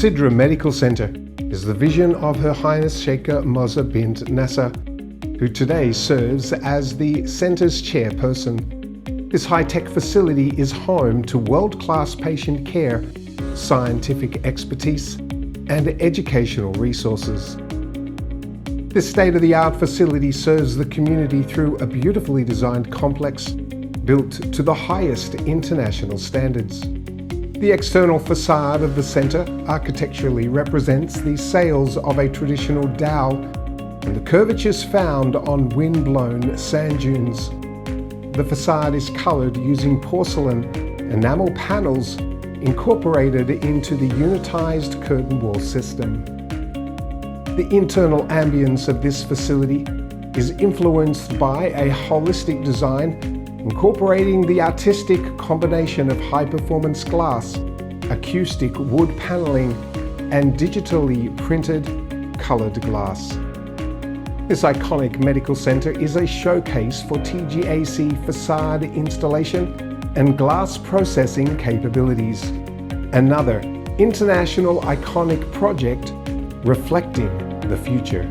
Sidra Medical Centre is the vision of Her Highness Sheikha Moza bint Nasser, who today serves as the centre's chairperson. This high-tech facility is home to world-class patient care, scientific expertise, and educational resources. This state-of-the-art facility serves the community through a beautifully designed complex built to the highest international standards. The external facade of the centre architecturally represents the sails of a traditional dhow and the curvatures found on wind-blown sand dunes. The facade is coloured using porcelain enamel panels incorporated into the unitised curtain wall system. The internal ambience of this facility is influenced by a holistic design incorporating the artistic combination of high-performance glass, acoustic wood panelling, and digitally printed coloured glass. This iconic medical centre is a showcase for TGAC facade installation and glass processing capabilities. Another international iconic project reflecting the future.